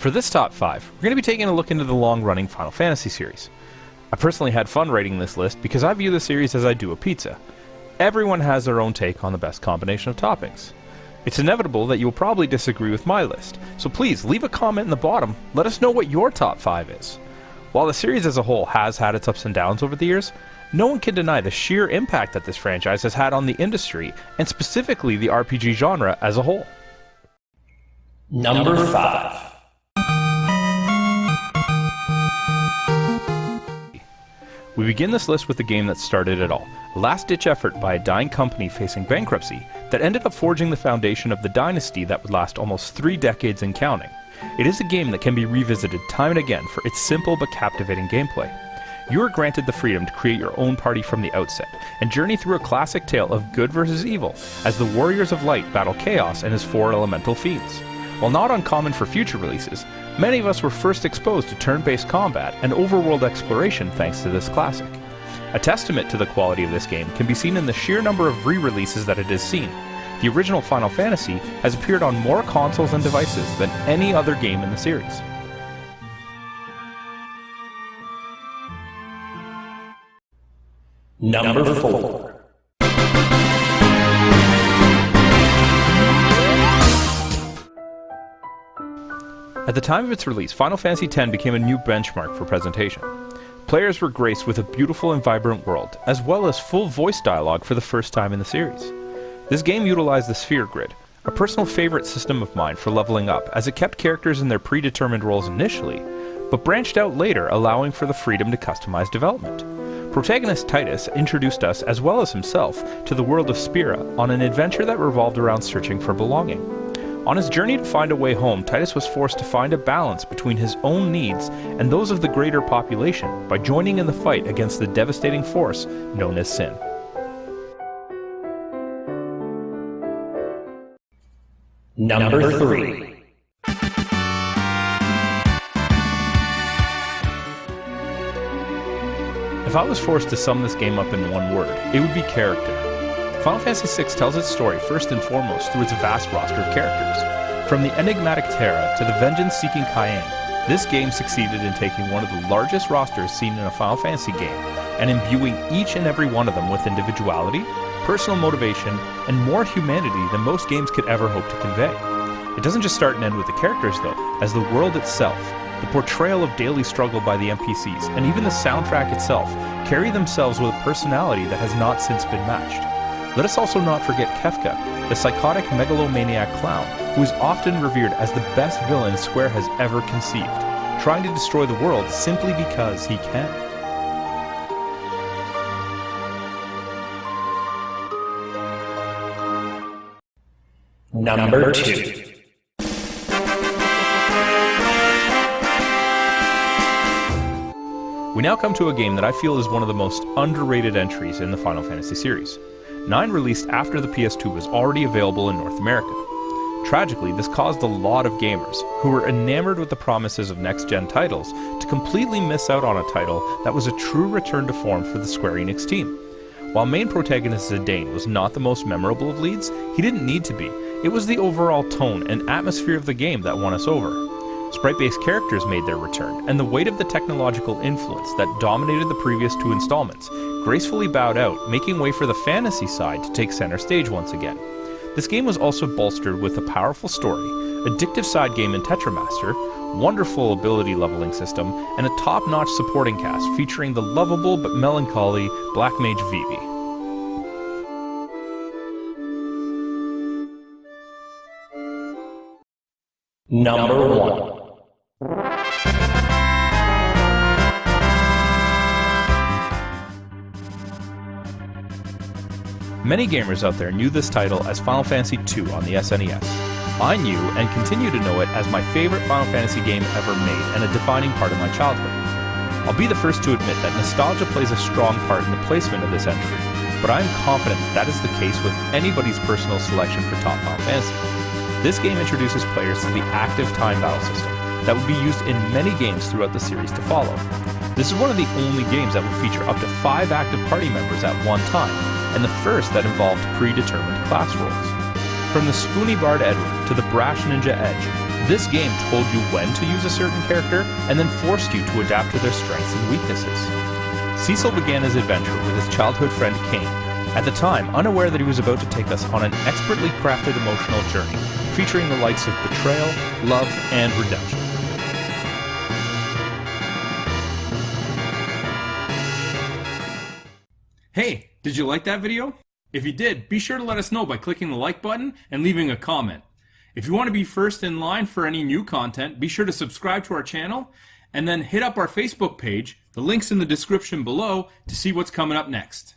For this top 5, we're going to be taking a look into the long-running Final Fantasy series. I personally had fun writing this list because I view the series as I do a pizza. Everyone has their own take on the best combination of toppings. It's inevitable that you'll probably disagree with my list, so please leave a comment in the bottom, let us know what your top 5 is. While the series as a whole has had its ups and downs over the years, no one can deny the sheer impact that this franchise has had on the industry, and specifically the RPG genre as a whole. Number 5. We begin this list with the game that started it all, a last-ditch effort by a dying company facing bankruptcy that ended up forging the foundation of the dynasty that would last almost 3 decades and counting. It is a game that can be revisited time and again for its simple but captivating gameplay. You are granted the freedom to create your own party from the outset, and journey through a classic tale of good versus evil, as the Warriors of Light battle Chaos and his 4 elemental fiends. While not uncommon for future releases, many of us were first exposed to turn-based combat and overworld exploration thanks to this classic. A testament to the quality of this game can be seen in the sheer number of re-releases that it has seen. The original Final Fantasy has appeared on more consoles and devices than any other game in the series. Number 4. At the time of its release, Final Fantasy X became a new benchmark for presentation. Players were graced with a beautiful and vibrant world, as well as full voice dialogue for the first time in the series. This game utilized the Sphere Grid, a personal favorite system of mine for leveling up, as it kept characters in their predetermined roles initially, but branched out later, allowing for the freedom to customize development. Protagonist Titus introduced us, as well as himself, to the world of Spira on an adventure that revolved around searching for belonging. On his journey to find a way home, Titus was forced to find a balance between his own needs and those of the greater population by joining in the fight against the devastating force known as sin. Number 3. If I was forced to sum this game up in one word, it would be character. Final Fantasy VI tells its story first and foremost through its vast roster of characters. From the enigmatic Terra to the vengeance-seeking Cayenne, this game succeeded in taking one of the largest rosters seen in a Final Fantasy game and imbuing each and every one of them with individuality, personal motivation, and more humanity than most games could ever hope to convey. It doesn't just start and end with the characters though, as the world itself, the portrayal of daily struggle by the NPCs, and even the soundtrack itself carry themselves with a personality that has not since been matched. Let us also not forget Kefka, the psychotic megalomaniac clown, who is often revered as the best villain Square has ever conceived, trying to destroy the world simply because he can. Number 2. We now come to a game that I feel is one of the most underrated entries in the Final Fantasy series. 9 released after the PS2 was already available in North America. Tragically, this caused a lot of gamers, who were enamored with the promises of next-gen titles, to completely miss out on a title that was a true return to form for the Square Enix team. While main protagonist Zidane was not the most memorable of leads, he didn't need to be. It was the overall tone and atmosphere of the game that won us over. Sprite-based characters made their return, and the weight of the technological influence that dominated the previous 2 installments gracefully bowed out, making way for the fantasy side to take center stage once again. This game was also bolstered with a powerful story, addictive side game in Tetramaster, wonderful ability leveling system, and a top-notch supporting cast featuring the lovable but melancholy Black Mage Vivi. Number 1. Many gamers out there knew this title as Final Fantasy II on the SNES. I knew and continue to know it as my favorite Final Fantasy game ever made and a defining part of my childhood. I'll be the first to admit that nostalgia plays a strong part in the placement of this entry, but I am confident that is the case with anybody's personal selection for top Final Fantasy. This game introduces players to the active time battle system that would be used in many games throughout the series to follow. This is one of the only games that would feature up to 5 active party members at one time, and the first that involved predetermined class roles. From the spoony bard Edward to the brash ninja Edge, This game told you when to use a certain character and then forced you to adapt to their strengths and weaknesses. Cecil began his adventure with his childhood friend Kane, at the time unaware that he was about to take us on an expertly crafted emotional journey, featuring the likes of betrayal, love, and redemption. Hey, did you like that video? If you did, be sure to let us know by clicking the like button and leaving a comment. If you want to be first in line for any new content, be sure to subscribe to our channel and then hit up our Facebook page. The link's in the description below to see what's coming up next.